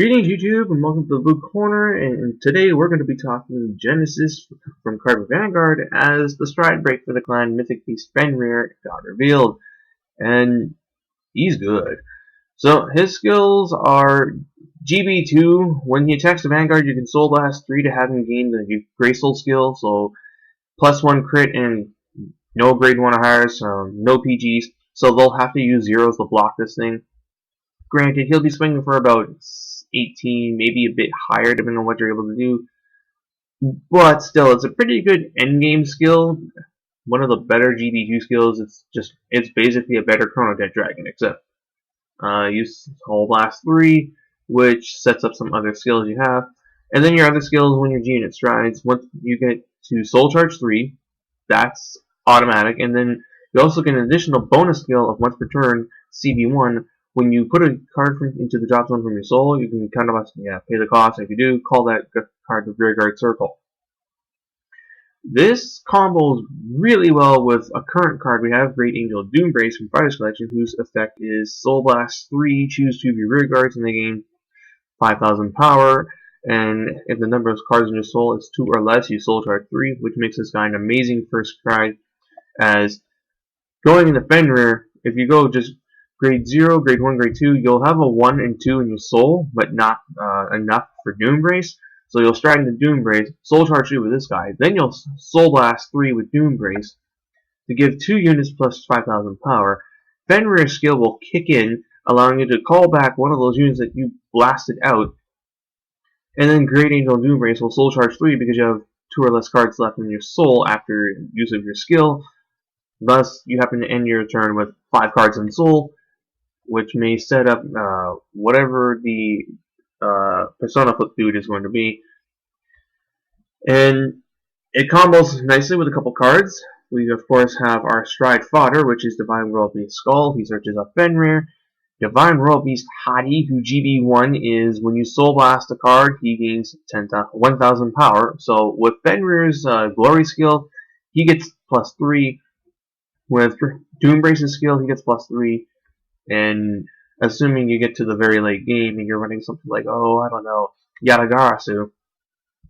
Greetings YouTube and welcome to the Blue Corner, and today we're going to be talking Genesis from Cardfight Vanguard as the stride break for the clan Mythic Beast Fenrir got revealed, and he's good. So his skills are GB2. When he attacks the Vanguard, you can Soul Blast 3 to have him gain the Grace Soul skill, so +1 crit and no grade 1 or higher, so no PGs, so they'll have to use zeros to block this thing. Granted, he'll be swinging for about 18, maybe a bit higher, depending on what you're able to do. But still, it's a pretty good endgame skill. One of the better GB2 skills. It's basically a better Chrono Dead Dragon, except use Soul Blast 3, which sets up some other skills you have. And then your other skills when your G-Unit strides, once you get to Soul Charge 3, that's automatic. And then you also get an additional bonus skill of once per turn, CB1. When you put a card into the drop zone from your soul, you can kind of pay the cost. If you do, call that card the Vanguard Circle. This combos really well with a current card we have, Great Angel Doombrace from Fighter's Collection, whose effect is Soul Blast 3, choose 2 of your rear guards, and they gain 5,000 power. And if the number of cards in your soul is 2 or less, you Soul Charge 3, which makes this guy an amazing first stride. As going into Fenrir, if you go just Grade 0, Grade 1, Grade 2, you'll have a 1 and 2 in your soul, but not enough for Doombrace. So you'll stride into Doombrace, Soul Charge 3 with this guy. Then you'll Soul Blast 3 with Doombrace to give 2 units plus 5,000 power. Fenrir's skill will kick in, allowing you to call back one of those units that you blasted out. And then Great Angel Doombrace will Soul Charge 3 because you have 2 or less cards left in your soul after use of your skill. Thus, you happen to end your turn with 5 cards in soul, which may set up whatever the Persona Flip Dude is going to be. And it combos nicely with a couple cards. We, of course, have our Stride Fodder, which is Divine Royal Beast Skull. He searches up Fenrir. Divine Royal Beast Hadi, who GB1 is when you Soul Blast a card, he gains 1,000 power. So with Fenrir's Glory skill, he gets +3. With Doombrace's skill, he gets +3. And assuming you get to the very late game and you're running something like, I don't know, Yatagarasu,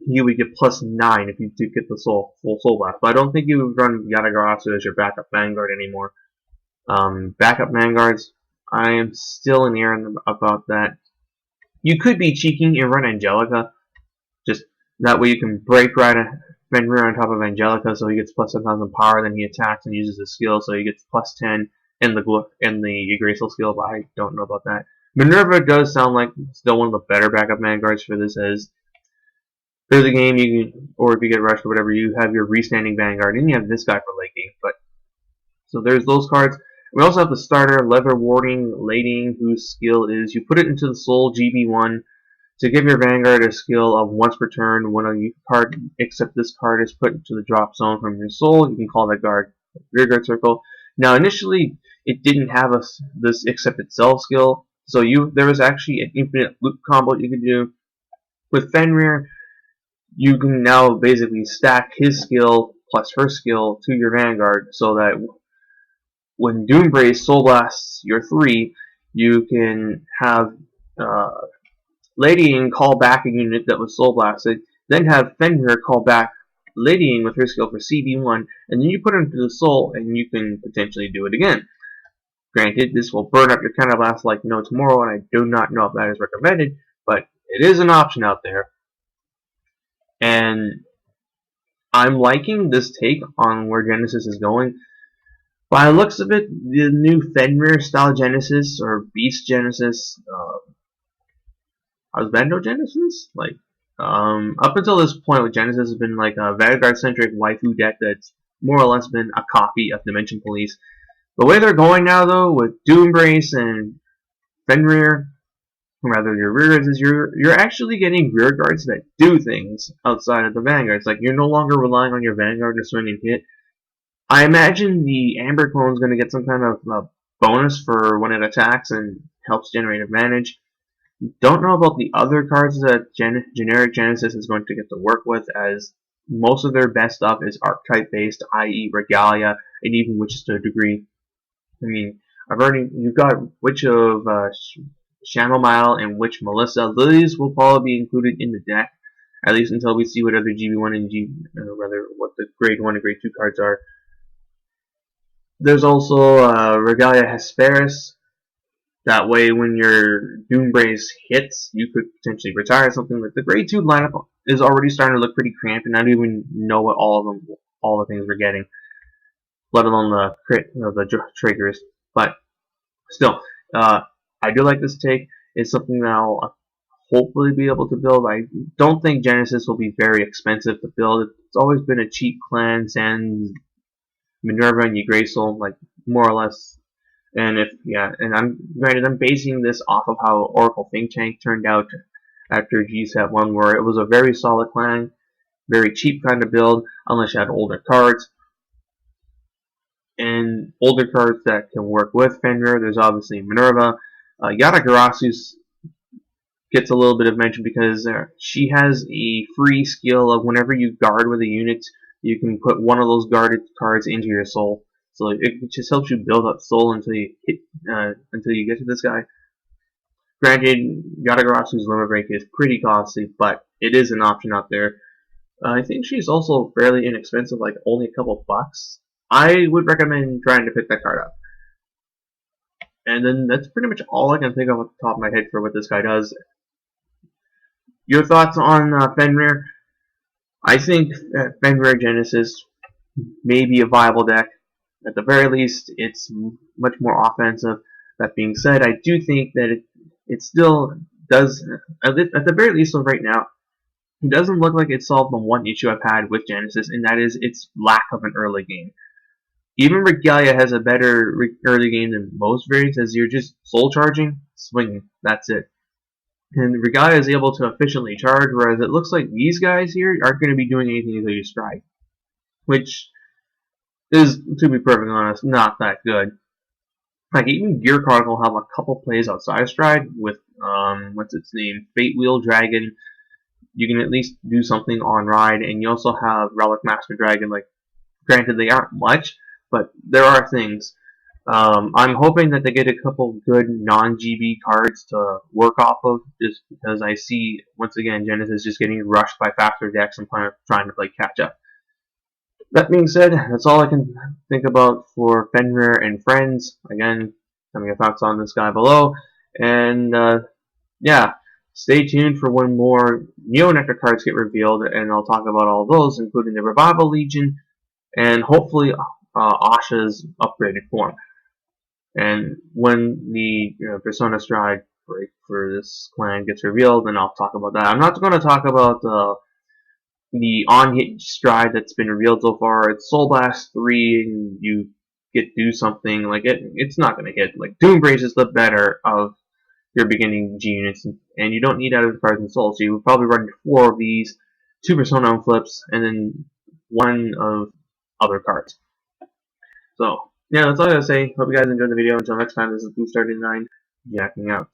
you would get +9 if you do get the full Soul Blast. But I don't think you would run Yatagarasu as your backup Vanguard anymore. Backup Vanguards, I am still in the air about that. You could be cheeking and run Angelica. Just that way you can break right Fenrir on top of Angelica, so he gets +1,000 power, then he attacks and uses his skill, so he gets +10 in the Graceful skill, but I don't know about that. Minerva does sound like still one of the better backup Vanguards for this, as through the game, or if you get rushed or whatever, you have your restanding Vanguard, and you have this guy for late game. But so there's those cards. We also have the starter, Leather Warding Lading, whose skill is you put it into the Soul GB1 to give your Vanguard a skill of once per turn. When a card, except this card, is put into the drop zone from your soul, you can call that guard Rearguard Circle. Now, initially, it didn't have this Accept Itself skill, so there was actually an infinite loop combo you could do. With Fenrir, you can now basically stack his skill plus her skill to your Vanguard, so that when Doombrace Soul Blasts your 3, you can have Ladying call back a unit that was Soul Blasted, then have Fenrir call back Ladying with her skill for CB1, and then you put her into the soul, and you can potentially do it again. Granted, this will burn up your counterblast like no tomorrow, and I do not know if that is recommended, but it is an option out there. And I'm liking this take on where Genesis is going. By the looks of it, the new Fenrir style Genesis, or Beast Genesis, Husbando Genesis? Up until this point with Genesis has been like a Vanguard-centric waifu deck that's more or less been a copy of Dimension Police. The way they're going now, though, with Doombrace and Fenrir, rather your rearguards, is you're actually getting rearguards that do things outside of the Vanguards. Like, you're no longer relying on your Vanguard to swing and hit. I imagine the Amber Clone is going to get some kind of bonus for when it attacks and helps generate advantage. Don't know about the other cards that generic Genesis is going to get to work with, as most of their best stuff is archetype based, i.e. Regalia, and even Witches to a degree. I mean, you've got Witch of Chamomile, and Witch Melissa. These will probably be included in the deck, at least until we see what other GB1 and rather what the grade 1 and grade 2 cards are. There's also Regalia Hesperus. That way, when your Doombrace hits, you could potentially retire something. Like the grade 2 lineup is already starting to look pretty cramped, and I don't even know what all the things we're getting, let alone the the triggers. But still, I do like this take. It's something that I'll hopefully be able to build. I don't think Genesis will be very expensive to build. It's always been a cheap clan, sans Minerva and Yggdrasil, like more or less. And I'm basing this off of how Oracle Think Tank turned out after GSET 1, where it was a very solid clan, very cheap kind of build, unless you had older cards. And older cards that can work with Fenrir, there's obviously Minerva. Yata gets a little bit of mention because she has a free skill of whenever you guard with a unit, you can put one of those guarded cards into your soul. So it just helps you build up soul until you get to this guy. Granted, Yatagarasu's Limit Break is pretty costly, but it is an option out there. I think she's also fairly inexpensive, like only a couple bucks. I would recommend trying to pick that card up. And then that's pretty much all I can think of off the top of my head for what this guy does. Your thoughts on Fenrir? I think Fenrir Genesis may be a viable deck. At the very least, it's much more offensive. That being said, I do think that it still does, at the very least of right now, it doesn't look like it solved the one issue I've had with Genesis, and that is its lack of an early game. Even Regalia has a better early game than most variants, as you're just soul charging, swinging, that's it. And Regalia is able to efficiently charge, whereas it looks like these guys here aren't going to be doing anything until you strike. Which is, to be perfectly honest, not that good. Like, even Gear Card will have a couple plays outside Stride with, what's its name, Fate Wheel Dragon. You can at least do something on Ride, and you also have Relic Master Dragon. Like, granted, they aren't much, but there are things. I'm hoping that they get a couple good non-GB cards to work off of, just because I see, once again, Genesis just getting rushed by faster decks and trying to play catch up. That being said, that's all I can think about for Fenrir and Friends. Again, tell me your thoughts on this guy below. And, yeah, stay tuned for when more Neo Nectar cards get revealed, and I'll talk about all those, including the Revival Legion, and hopefully Asha's upgraded form. And when the Persona Stride break for this clan gets revealed, then I'll talk about that. I'm not going to talk about the on-hit Stride that's been revealed so far. It's Soul Blast 3, and you do something. Like, it's not going to hit. Like, Doombrace is the better of your beginning G units, and you don't need out of the cards and Soul, so you would probably run 4 of these, 2 Persona on flips, and then 1 of other cards. So, yeah, that's all I gotta say. Hope you guys enjoyed the video. Until next time, this is Booster39, jacking out.